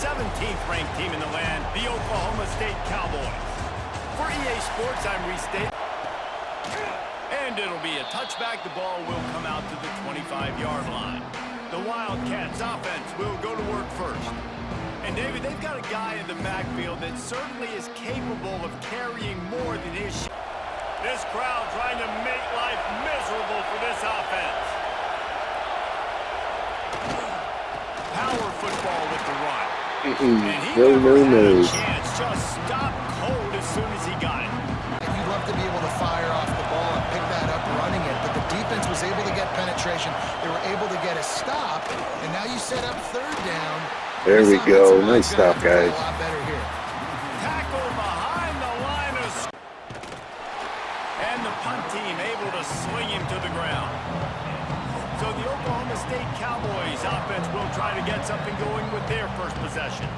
17th ranked team in the land, the Oklahoma State Cowboys. For EA Sports, I'm Restate. And it'll be a touchback. The ball will come out to the 25-yard line. The Wildcats offense will go to work first. And David, they've got a guy in the backfield that certainly is capable of carrying more than his share. This crowd trying to make life miserable for this offense. Power football with the run. And he never had a chance. Just stopped cold as soon as he got it. You'd love to be able to fire off the ball and pick that up running it, but the defense was able to get penetration. They were able to get a stop, and now you set up third down. There we go. Nice stop, guys. A lot better here. Tackle behind the line of and the punt team able to sling him to the ground. So the Oklahoma State Cowboys offense will try to get something going with their first possession.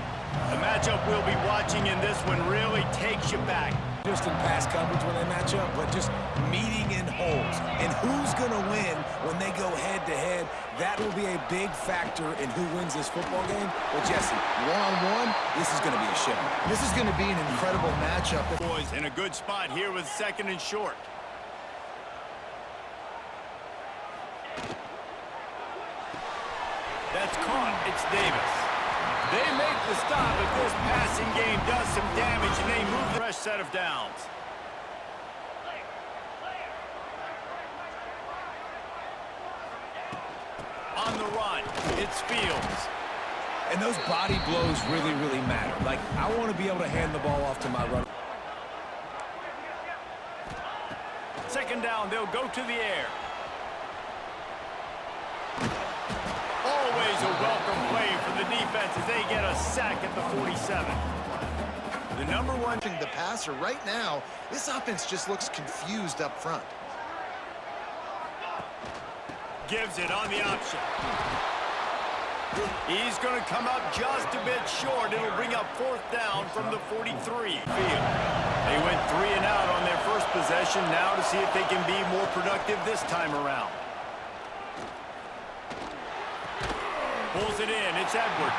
The matchup we'll be watching in this one really takes you back. Just in pass coverage when they match up, but just meeting in holes. And who's going to win when they go head-to-head? That will be a big factor in who wins this football game. Well, Jesse, one-on-one, this is going to be a show. This is going to be an incredible matchup. Boys in a good spot here with second and short. That's caught. It's Davis. They make the stop, but this passing game does some damage, and they move the fresh set of downs. On the run, it's Fields. And those body blows really, really matter. Like, I want to be able to hand the ball off to my runner. Second down, they'll go to the air. Always a welcome play for the defense as they get a sack at the 47. The number one thing, the passer right now, this offense just looks confused up front. Gives it on the option. He's going to come up just a bit short. It'll bring up fourth down from the 43 field. They went 3 and out on their first possession. Now to see if they can be more productive this time around. Pulls it in. It's Edwards.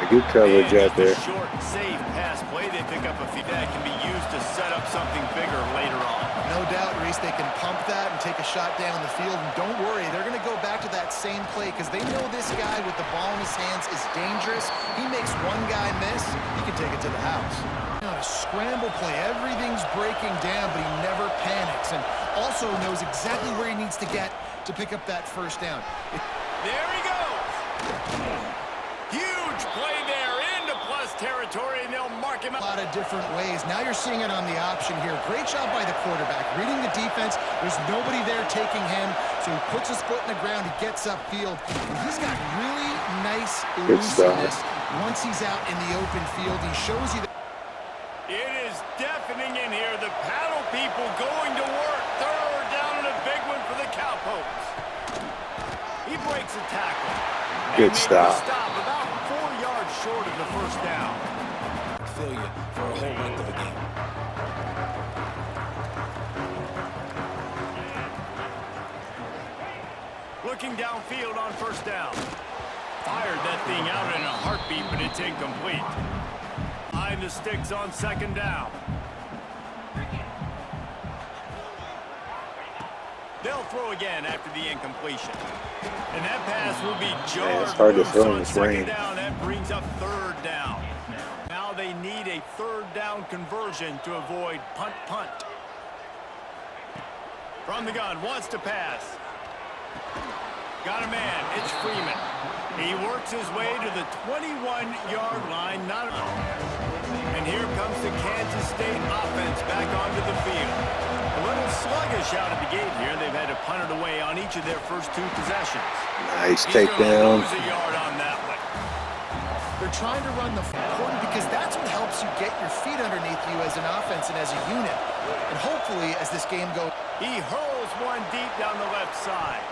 A good coverage out there. Short, safe pass play. They pick up a feed that can be used to set up something bigger later on. No doubt, Reese, they can pump that and take a shot down the field. And don't worry, they're going to go back to that same play because they know this guy with the ball in his hands is dangerous. He makes one guy miss, he can take it to the house. On a scramble play, everything's breaking down, but he never panics and also knows exactly where he needs to get to pick up that first down. There he goes. Huge play there into plus territory, and they'll mark him out. A lot of different ways. Now you're seeing it on the option here. Great job by the quarterback. Reading the defense. There's nobody there taking him, so he puts his foot in the ground. He gets upfield. And he's got really nice elusiveness once he's out in the open field. He shows you that. It is deafening in here. The paddle people going to work. Third down and a big one for the Cowpokes. He breaks a tackle. Good stop. About 4 yards short of the first down. Failure for a whole length of a game. Looking downfield on first down. Fired that thing out in a heartbeat, but it's incomplete. Behind the sticks on second down. They'll throw again after the incompletion. And that pass will be jarred. It's hard to throw in this rain. That brings up third down. Now they need a third down conversion to avoid punt. From the gun, wants to pass. Got a man, it's Freeman. He works his way to the 21-yard line. And here comes the Kansas State offense back onto the field. A little sluggish out of the gate here. They've had to punt it away on each of their first 2 possessions. Nice takedown. Lose a yard on that one. They're trying to run the important because that's what helps you get your feet underneath you as an offense and as a unit. And hopefully, as this game goes, he hurls one deep down the left side.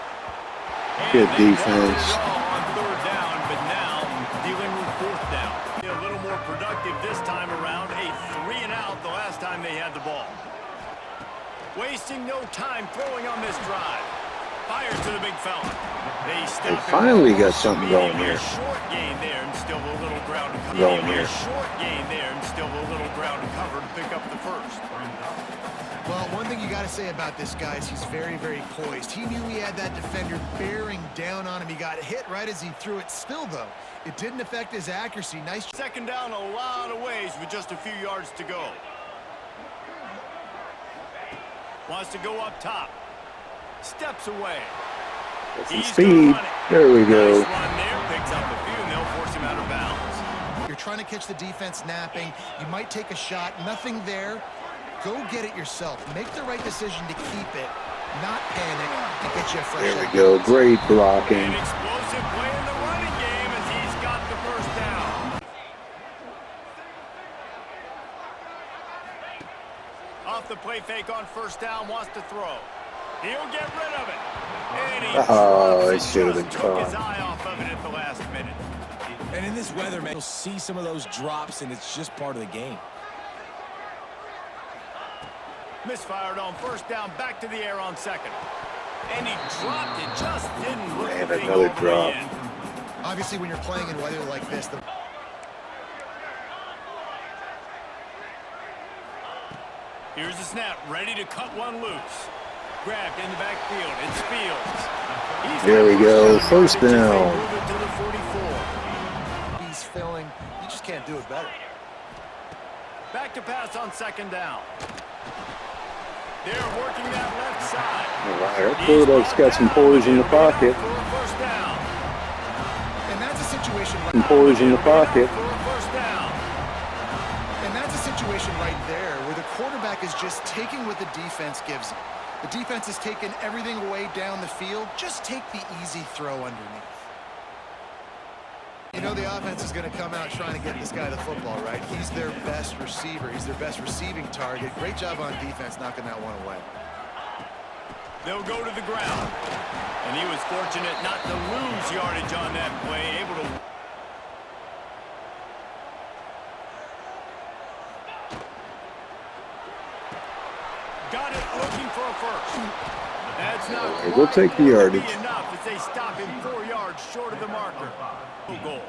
Good defense. On third down, but now dealing with fourth down. A little more productive this time around. A 3 and out the last time they had the ball. Wasting no time throwing on this drive. Fires to the big fella. They finally got something going here. Short gain there and still a little ground to cover. Going here. Short gain there and still a little ground to cover to pick up the first. Well, one thing you got to say about this guy is he's very, very poised. He knew he had that defender bearing down on him. He got hit right as he threw it. Still, though, it didn't affect his accuracy. Nice. Second down a lot of ways with just a few yards to go. Wants to go up top. Steps away. Get some speed. There we go. Nice run there. Picks up a few, and they'll force him out of bounds. You're trying to catch the defense napping. You might take a shot. Nothing there. Go get it yourself. Make the right decision to keep it, not panic, and get you a fresh. There we go. Great blocking. An explosive play in the running game as he's got the first down. Off the play fake on first down, wants to throw. He'll get rid of it. And he It should have been took his caught. eye off of it at the last minute. And in this weather, man, you'll see some of those drops, and it's just part of the game. Misfired on first down, back to the air on second. And he dropped it, just didn't look Man, the thing another over drop. the end. Obviously, when you're playing in weather like this, Here's the snap, ready to cut one loose. Grabbed in the backfield, it's Fields. There we go, first down. Move it to the 44. he's filling. You just can't do it better. Back to pass on second down. They're working that left side. All right, our quarterback's got some poise in the pocket. For a first down. And that's a situation. Some poise in the pocket. For a first down. And that's a situation right there where the quarterback is just taking what the defense gives him. The defense is taking everything away down the field. Just take the easy throw underneath. You know the offense is going to come out trying to get this guy the football, right? He's their best receiver. He's their best receiving target. Great job on defense knocking that one away. They'll go to the ground. And he was fortunate not to lose yardage on that play. Able to... Got it, looking for a first. That's not Okay, we'll take the yardage. enough as they stop him 4 yards short of the marker. Goal.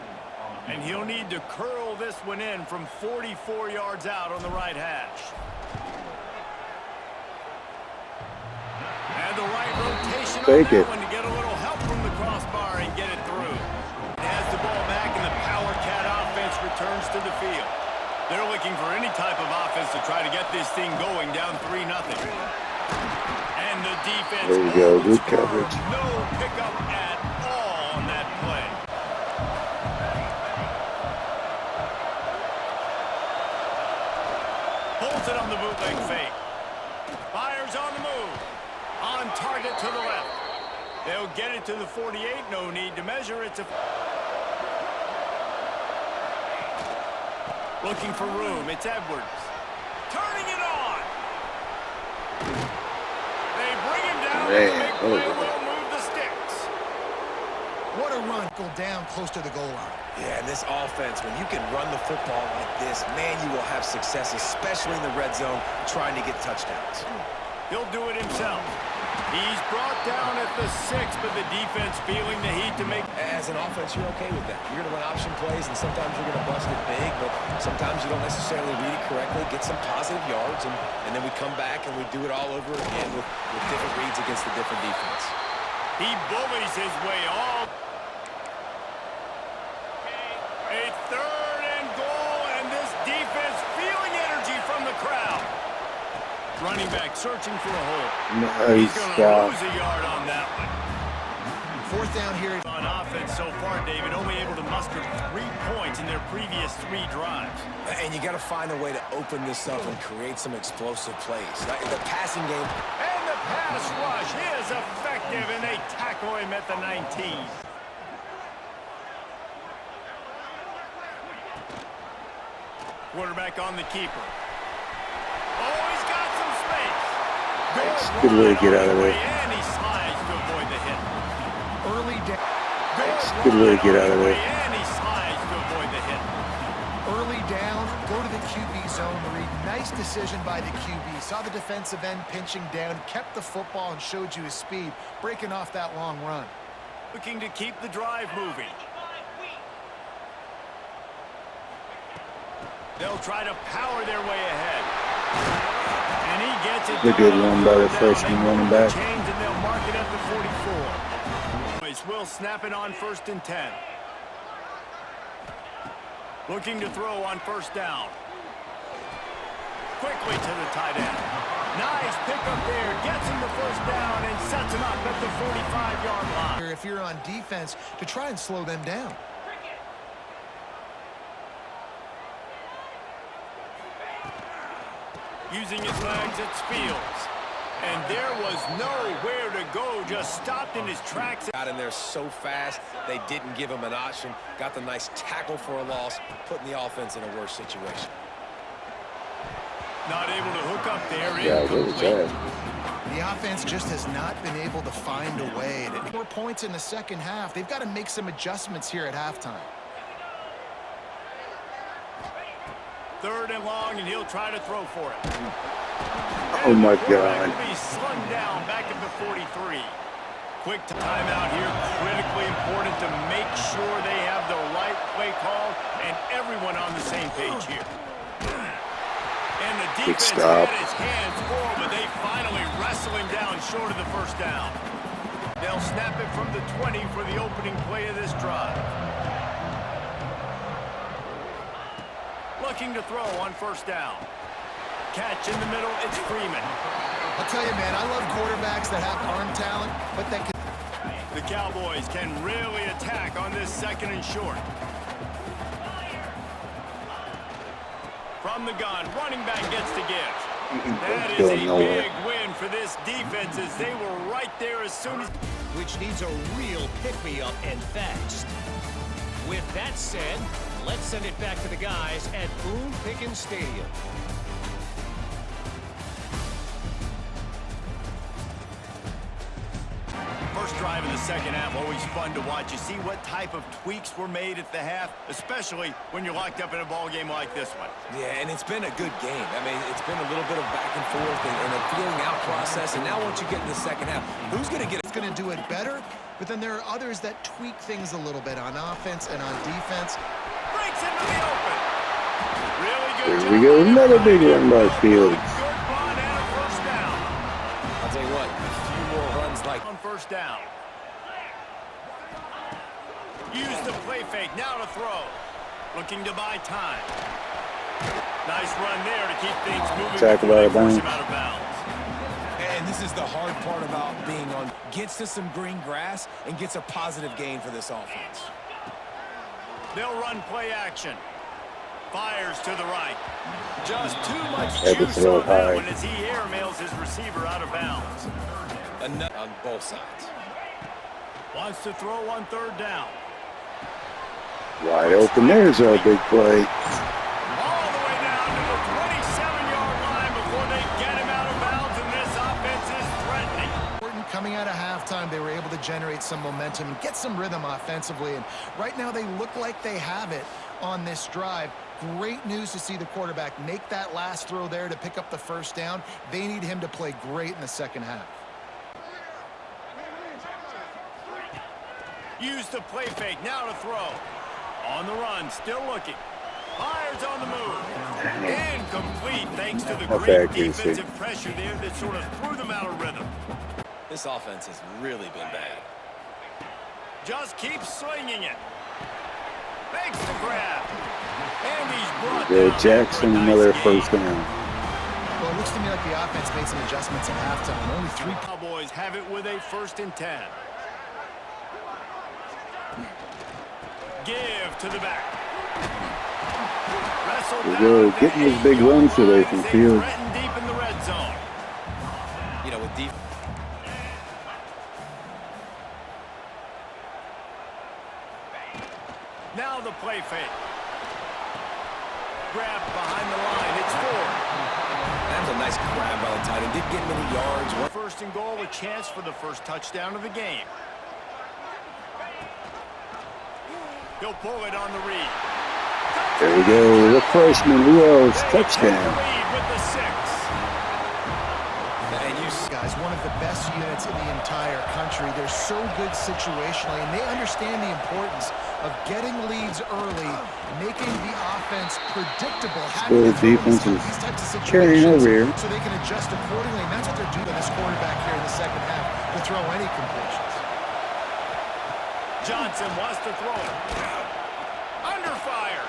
And he'll need to curl this one in from 44 yards out on the right hash. And the right rotation Take on it. that one to get a little help from the crossbar and get it through. Has the ball back and the Power Cat offense returns to the field. They're looking for any type of offense to try to get this thing going down 3-0. And the defense. There you go, good coverage. No pickup at all on that play. Holds it on the bootleg fake. Fires on the move. On target to the left. They'll get it to the 48. No need to measure. It's a... Looking for room. It's Edwards. Turning it on. They bring him down. Man, The big play oh. will move the sticks. What a run. Go down close to the goal line. Yeah, and this offense, when you can run the football like this, man, you will have success, especially in the red zone, trying to get touchdowns. He'll do it himself. He's brought down at the 6, but the defense feeling the heat to make... As an offense, you're okay with that. You're going to run option plays, and sometimes you're going to bust it big, but sometimes you don't necessarily read it correctly, get some positive yards, and then we come back and we do it all over again with different reads against the different defense. He bullies his way all. A 3rd and goal, and this defense feeling energy from the crowd. Running back searching for a hole. Nice He's going to stop. lose a yard on that one. 4th down here. On offense so far, David, only able to muster 3 points in their previous 3 drives. And you got to find a way to open this up and create some explosive plays. The passing game. And the pass rush is effective, and they tackle him at the 19. Quarterback on the keeper. Oh, he's got some space. Good way to get out of there. And he slides to avoid the hit. Early down. Good way to get out of there. And he slides to avoid the hit. Early down. Go to the QB zone. Read. Nice decision by the QB. Saw the defensive end pinching down, kept the football, and showed you his speed, breaking off that long run. Looking to keep the drive moving. They'll try to power their way ahead. And he gets it. The good one by the freshman running back. Change, and they'll mark it at the 44. Will snap it on 1st and 10. Looking to throw on 1st down. Quickly to the tight end. Nice pickup there. Gets him the 1st down and sets him up at the 45-yard line. If you're on defense, to try and slow them down. Using his legs, it's Fields. And there was nowhere to go, just stopped in his tracks. Got in there so fast, they didn't give him an option. Got the nice tackle for a loss, putting the offense in a worse situation. Not able to hook up there. Yeah, what was that? The offense just has not been able to find a way to score points in the second half. They've got to make some adjustments here at halftime. 3rd and long, and he'll try to throw for it. Oh my God. Will be slung down back at the 43. Quick timeout here, critically important to make sure they have the right play call and everyone on the same page here. And the defense had its hands full, but they finally wrestle him down short of the 1st down. They'll snap it from the 20 for the opening play of this drive. Looking to throw on 1st down. Catch in the middle, it's Freeman. I'll tell you, man, I love quarterbacks that have arm talent, but that can... The Cowboys can really attack on this 2nd and short. From the gun, running back gets the give. That is a big win for this defense as they were right there as soon as... Which needs a real pick-me-up and fast. With that said, let's send it back to the guys at Boone Pickens Stadium. First drive of the second half, always fun to watch. You see what type of tweaks were made at the half, especially when you're locked up in a ball game like this one. Yeah, and it's been a good game. I mean, it's been a little bit of back and forth and a feeling out process. And now once you get in the second half, who's going to get it? It's going to do it better, but then there are others that tweak things a little bit on offense and on defense. Breaks into the open. Really good There job. we go. Another big one by Fields. Good run and a 1st down. I'll tell you what, a few more runs like... On 1st down. Use the play fake, now to throw. Looking to buy time. Nice run there to keep things moving. Tackle before out they of force bounds. him out of bounds. And this is the hard part about being on. Gets to some green grass and gets a positive gain for this offense. They'll run play action. Fires to the right. Just too much Had to juice throw on that high. one as he airmails his receiver out of bounds. Enough on both sides. Wants to throw on 3rd down. Wide open. There's our big play. All the way down to the 27-yard line before they get him out of bounds, and this offense is threatening. Coming out of halftime, they were able to generate some momentum and get some rhythm offensively. And right now, they look like they have it on this drive. Great news to see the quarterback make that last throw there to pick up the 1st down. They need him to play great in the second half. Use the play fake, now to throw. On the run, still looking. Fires on the move. Incomplete thanks to the great defensive pressure there that sort of threw them out of rhythm. This offense has really been bad. Just keeps swinging it. Makes the grab. And he's brought Go down Jackson, for a nice another gain. 1st down. Well, it looks to me like the offense made some adjustments at halftime. Only 3. Cowboys have it with a 1st and 10. Give to the back. There we go. Getting those big runs today from Fields. Deep in the red zone. You know, with deep. Now the play fake. Grab behind the line. It's 4. That's a nice grab by the tight end. Didn't get many yards. 1st and goal, a chance for the 1st touchdown of the game. He'll pull it on the read. There we go. The freshman. Who else? Touchdown. with the 6. And you guys, one of the best units in the entire country. They're so good situationally, and they understand the importance of getting leads early, making the offense predictable, having to throw these types of carrying over here, so they can adjust accordingly. And that's what they're doing to this quarterback here in the second half, to throw any completions. Johnson wants to throw it. Under fire.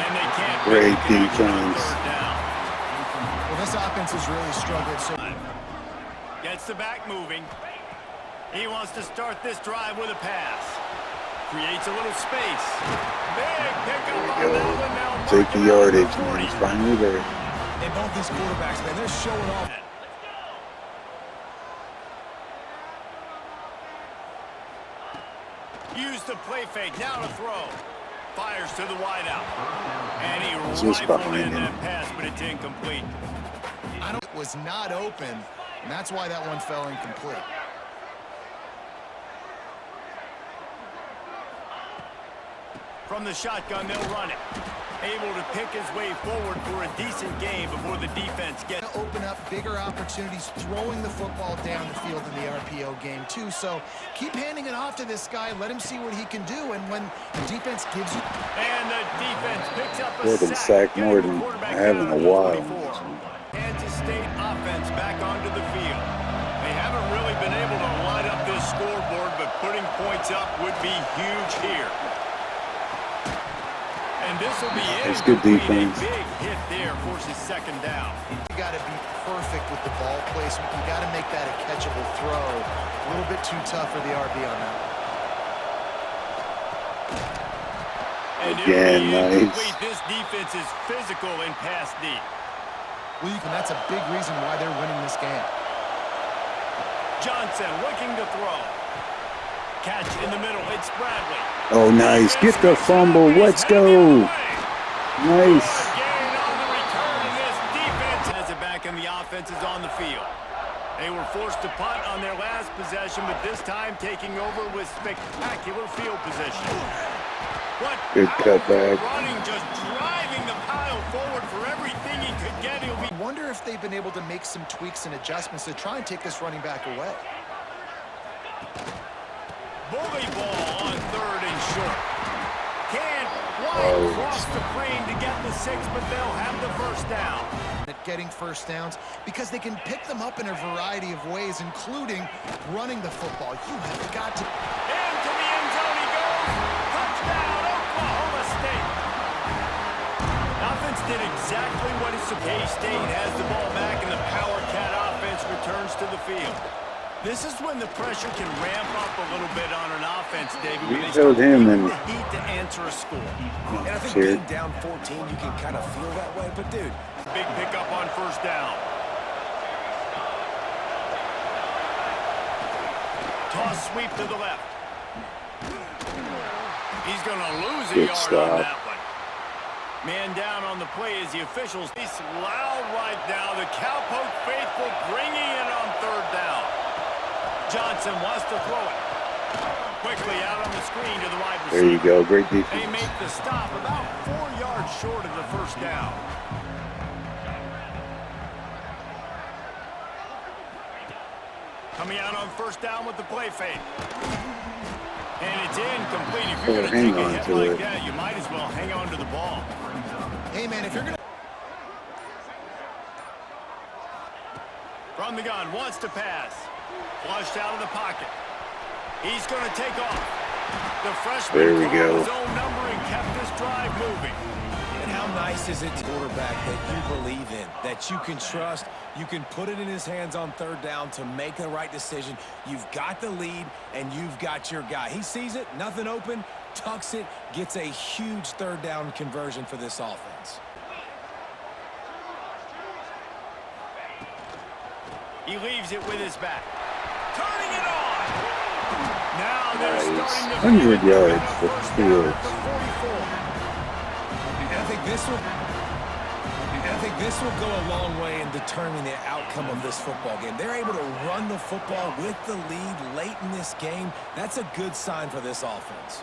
And they can't. Great defense. Well, this offense has really struggled. So gets the back moving. He wants to start this drive with a pass. Creates a little space. Big pickup on that one now. Take the yardage, man. He's finally there. And both these quarterbacks, man, they're showing off. Use the play fake. Now to throw. Fires to the wideout. And he rifled in that pass, but it's incomplete. It was not open, and that's why that one fell incomplete. From the shotgun, they'll run it. Able to pick his way forward for a decent game before the defense gets. Open up bigger opportunities throwing the football down the field in the RPO game, too. So keep handing it off to this guy. Let him see what he can do. And when the defense gives you. And the defense picks up a sack more than I have in a while. Kansas State offense back onto the field. They haven't really been able to light up this scoreboard, but putting points up would be huge here. And this will be It's good defense. A big hit there forces second down. You got to be perfect with the ball placement. You got to make that a catchable throw. A little bit too tough for the RB on that. And again, nice. This defense is physical in pass deep. And that's a big reason why they're winning this game. Johnson looking to throw. Catch in the middle. It's Bradley. Oh, nice. Get the fumble. Let's go. Nice. Again on the return, and this defense has it back, and the offense is on the field. They were forced to punt on their last possession, but this time taking over with spectacular field position. What good cutback. Running, just driving the pile forward for everything he could get. I wonder if they've been able to make some tweaks and adjustments to try and take this running back away. Bully ball on 3rd and short. Can't quite cross the plane to get the 6, but they'll have the first down. At getting first downs because they can pick them up in a variety of ways, including running the football. You have got to. Into the end zone he goes. Touchdown, Oklahoma State. Offense did exactly what it's supposed to. K-State has the ball back, and the Power Cat offense returns to the field. This is when the pressure can ramp up a little bit on an offense, David. We showed him and the heat to answer a score. And I think being down 14, you can kind of feel that way. But, dude. Big pickup on first down. Toss sweep to the left. He's going to lose a yard on that one. Man down on the play as the officials. He's loud right now. The Cowpoke faithful bringing it on 3rd down. Johnson wants to throw it. Quickly out on the screen to the wide receiver. There you go. Great defense. They make the stop about 4 yards short of the first down. Coming out on first down with the play fake. And it's incomplete. If you're going to take a hit like that, you might as well hang on to the ball. Hey, man, if you're going to... From the gun, wants to pass. Flushed out of the pocket. He's going to take off. The freshman called his own number and kept this drive moving. And how nice is it to quarterback that you believe in, that you can trust, you can put it in his hands on 3rd down to make the right decision. You've got the lead, and you've got your guy. He sees it, nothing open, tucks it, gets a huge 3rd down conversion for this offense. He leaves it with his back. Turning it on. Now they're starting to 100 yards for Steelers. And I think this will go a long way in determining the outcome of this football game. They're able to run the football with the lead late in this game. That's a good sign for this offense.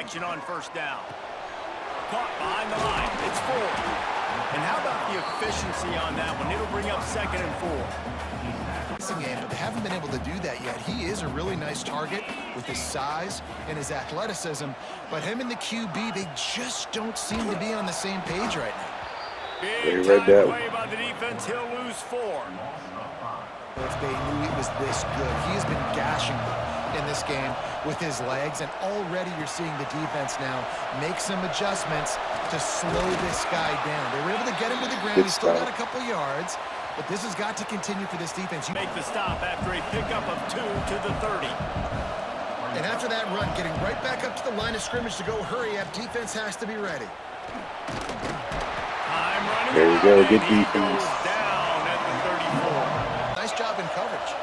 action on first down. Caught behind the line. It's 4. And how about the efficiency on that one? It'll bring up 2nd and 4. Game, but they haven't been able to do that yet. He is a really nice target with his size and his athleticism, but him and the QB, they just don't seem to be on the same page right now. Big time play by the defense. He'll lose 4. If they knew he was this good, he has been gashing them in this game with his legs, and already you're seeing the defense now make some adjustments to slow this guy down. They were able to get him to the ground. He's still got a couple yards, but this has got to continue for this defense. You make the stop after a pickup of 2 to the 30. And after that run, getting right back up to the line of scrimmage to go hurry up, defense has to be ready. Time running. There you go, good He defense. goes down at the 34. Nice job in coverage.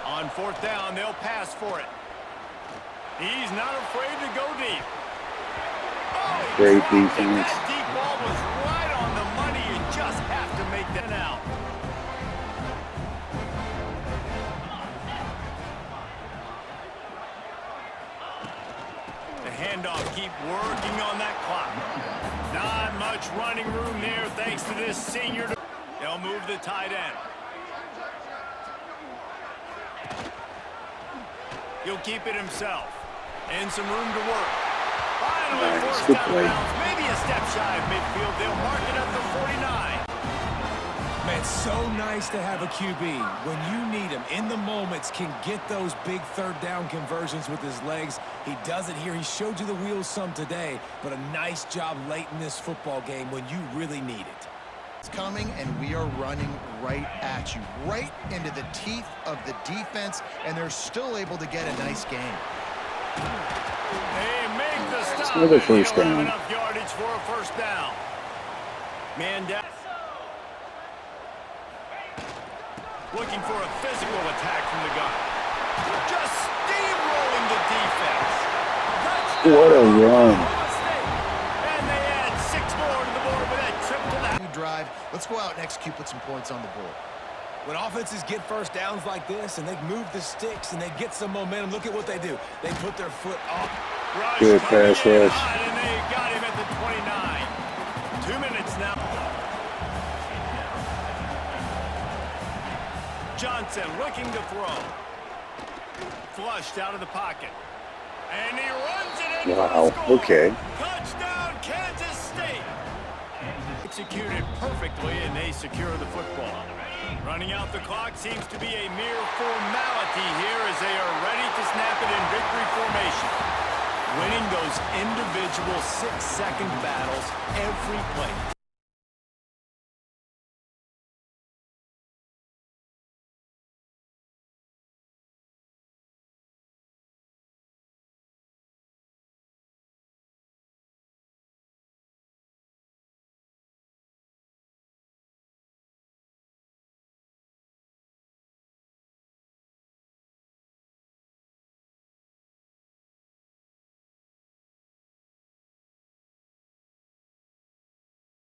On 4th down, they'll pass for it. He's not afraid to go deep. Oh, Great defense. that deep ball was right on the money. You just have to make that out. The handoff, keep working on that clock. Not much running room there thanks to this senior. They'll move the tight end. He'll keep it himself. And some room to work. Finally forced out of bounds. Maybe a step shy of midfield. They'll mark it at the 49. Man, so nice to have a QB. When you need him, in the moments, can get those big 3rd down conversions with his legs. He does it here. He showed you the wheels some today, but a nice job late in this football game when you really need it. It's coming, and we are running right at you, right into the teeth of the defense, and they're still able to get a nice game. They make the stop. Another first They don't down. have enough yardage for a first down. Man down. Looking for a physical attack from the gun. Just steamrolling the defense. Touchdown. What a run. And they add 6 more to the board with that trip to the Drive. Let's go out and execute, put some points on the board. When offenses get first downs like this and they move the sticks and they get some momentum, look at what they do. They put their foot off. rush. Good pass rush. And they got him at the 29. 2 minutes now. Johnson looking to throw. Flushed out of the pocket. And he runs it in. Wow, okay. Touchdown, Kansas State. Executed perfectly, and they secure the football. Running out the clock seems to be a mere formality here as they are ready to snap it in victory formation. Winning those individual 6-second battles every play.